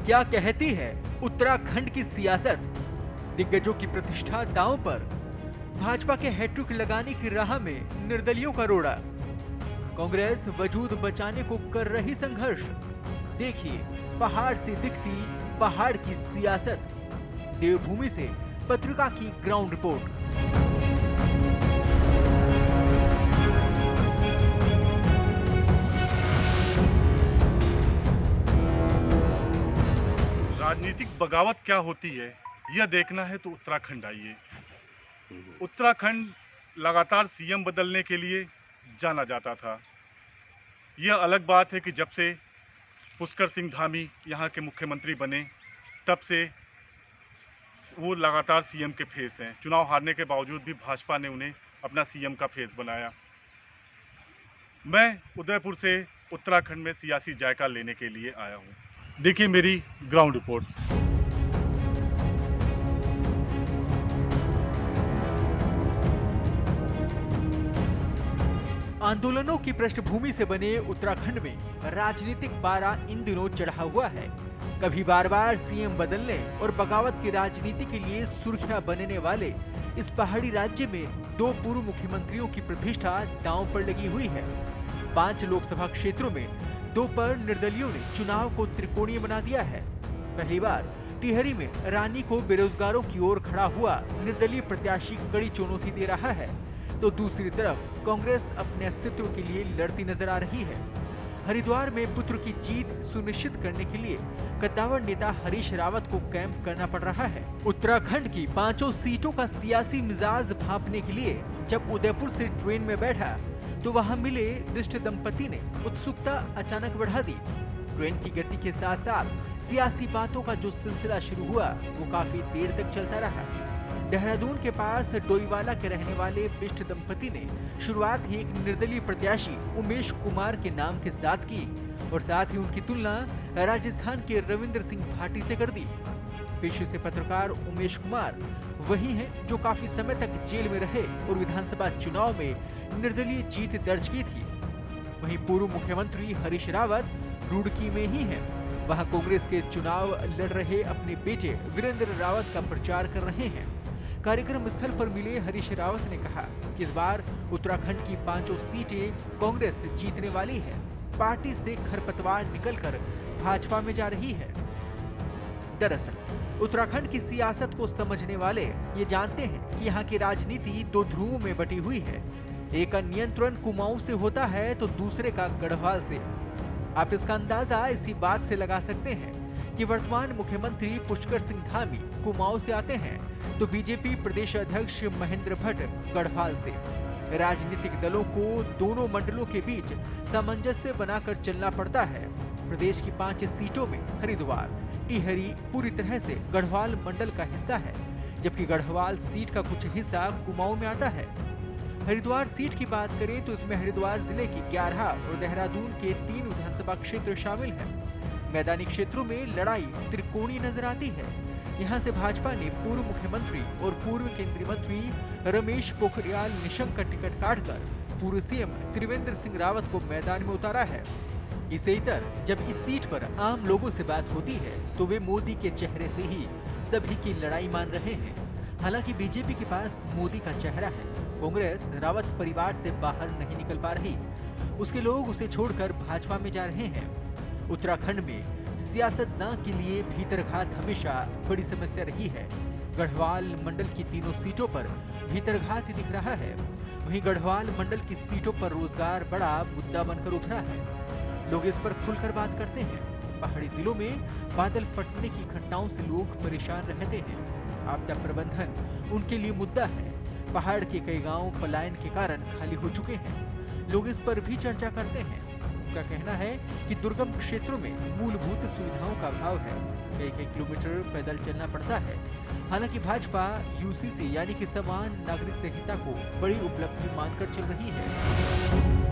क्या कहती है उत्तराखंड की सियासत? दिग्गजों की प्रतिष्ठा दांव पर, भाजपा के हैट्रिक लगाने की राह में निर्दलियों का रोड़ा, कांग्रेस वजूद बचाने को कर रही संघर्ष। देखिए पहाड़ से दिखती पहाड़ की सियासत। देवभूमि से पत्रिका की ग्राउंड रिपोर्ट। राजनीतिक बगावत क्या होती है यह देखना है तो उत्तराखंड आइए। उत्तराखंड लगातार सीएम बदलने के लिए जाना जाता था। यह अलग बात है कि जब से पुष्कर सिंह धामी यहाँ के मुख्यमंत्री बने तब से वो लगातार सीएम के फेस हैं। चुनाव हारने के बावजूद भी भाजपा ने उन्हें अपना सीएम का फेस बनाया। मैं उदयपुर से उत्तराखंड में सियासी जायका लेने के लिए आया हूँ। देखिए मेरी ग्राउंड रिपोर्ट। आंदोलनों की पृष्ठभूमि से बने उत्तराखंड में राजनीतिक पारा इन दिनों चढ़ा हुआ है। कभी बार बार सीएम बदलने और बगावत की राजनीति के लिए सुर्खियां बनने वाले इस पहाड़ी राज्य में दो पूर्व मुख्यमंत्रियों की प्रतिष्ठा दांव पर लगी हुई है। 5 लोकसभा क्षेत्रों में 2 पर निर्दलियों ने चुनाव को त्रिकोणीय बना दिया है। पहली बार टिहरी में रानी को बेरोजगारों की ओर खड़ा हुआ निर्दलीय प्रत्याशी कड़ी चुनौती दे रहा है, तो दूसरी तरफ कांग्रेस अपने अस्तित्व के लिए लड़ती नजर आ रही है। हरिद्वार में पुत्र की जीत सुनिश्चित करने के लिए कद्दावर नेता हरीश रावत को कैंप करना पड़ रहा है। उत्तराखंड की 5 सीटों का सियासी मिजाज भांपने के लिए जब उदयपुर से ट्रेन में बैठा तो वहां मिले रिष्ट दंपति ने उत्सुकता अचानक बढ़ा दी। ट्रेन की गति के साथ साथ सियासी बातों का जो सिलसिला शुरू हुआ वो काफी देर तक चलता रहा। देहरादून के पास डोईवाला के रहने वाले बिष्ट दंपति ने शुरुआत ही एक निर्दलीय प्रत्याशी उमेश कुमार के नाम के साथ की और साथ ही उनकी तुलना राजस्थान के रविंद्र सिंह भाटी से कर दी। पेशे से पत्रकार उमेश कुमार वही हैं जो काफी समय तक जेल में रहे और विधानसभा चुनाव में निर्दलीय जीत दर्ज की थी। वहीं पूर्व मुख्यमंत्री हरीश रावत रुड़की में ही हैं। वहां कांग्रेस के चुनाव लड़ रहे अपने बेटे वीरेंद्र रावत का प्रचार कर रहे हैं। कार्यक्रम स्थल पर मिले हरीश रावत ने कहा कि इस बार उत्तराखंड की 5 सीटें कांग्रेस जीतने वाली है। पार्टी से खरपतवार निकलकर भाजपा में जा रही है। दरअसल उत्तराखंड की सियासत को समझने वाले ये जानते हैं कि यहाँ की राजनीति 2 ध्रुवों में बटी हुई है। एक का नियंत्रण कुमाऊं से होता है तो दूसरे का गढ़वाल से। आप इसका अंदाजा इसी बात से लगा सकते हैं कि वर्तमान मुख्यमंत्री पुष्कर सिंह धामी कुमाऊं से आते हैं तो बीजेपी प्रदेश अध्यक्ष महेंद्र भट्ट गढ़वाल से। राजनीतिक दलों को दोनों मंडलों के बीच सामंजस्य बनाकर चलना पड़ता है। प्रदेश की 5 सीटों में हरिद्वार, टिहरी पूरी तरह से गढ़वाल मंडल का हिस्सा है, जबकि गढ़वाल सीट का कुछ हिस्सा कुमाऊं में आता है। हरिद्वार सीट की बात करें तो इसमें हरिद्वार जिले की 11 और देहरादून के 3 विधानसभा क्षेत्र शामिल हैं। मैदानी क्षेत्रों में लड़ाई त्रिकोणीय नजर आती है। यहाँ से भाजपा ने पूर्व मुख्यमंत्री और पूर्व केंद्रीय मंत्री रमेश पोखरियाल निशंक का टिकट काटकर पूर्व सीएम त्रिवेंद्र सिंह रावत को मैदान में उतारा है। इसे इतर जब इस सीट पर आम लोगों से बात होती है तो वे मोदी के चेहरे से ही सभी की लड़ाई मान रहे हैं। हालांकि बीजेपी के पास मोदी का चेहरा है। कांग्रेस रावत परिवार से बाहर नहीं निकल पा रही। उसके लोग उसे छोड़कर भाजपा में जा रहे हैं। उत्तराखंड में सियासतदान के लिए भीतरघात हमेशा बड़ी समस्या रही है। गढ़वाल मंडल की 3 सीटों पर भीतरघात दिख रहा है। वहीं गढ़वाल मंडल की सीटों पर रोजगार बड़ा मुद्दा बनकर उठ रहा है। लोग इस पर खुलकर बात करते हैं। पहाड़ी जिलों में बादल फटने की घटनाओं से लोग परेशान रहते हैं। आपदा प्रबंधन उनके लिए मुद्दा है। पहाड़ के कई गांव पलायन के कारण खाली हो चुके हैं। लोग इस पर भी चर्चा करते हैं। उनका कहना है कि दुर्गम क्षेत्रों में मूलभूत सुविधाओं का अभाव है। कई किलोमीटर पैदल चलना पड़ता है। हालांकि भाजपा यूसीसी यानी कि समान नागरिक संहिता को बड़ी उपलब्धि मानकर चल रही है।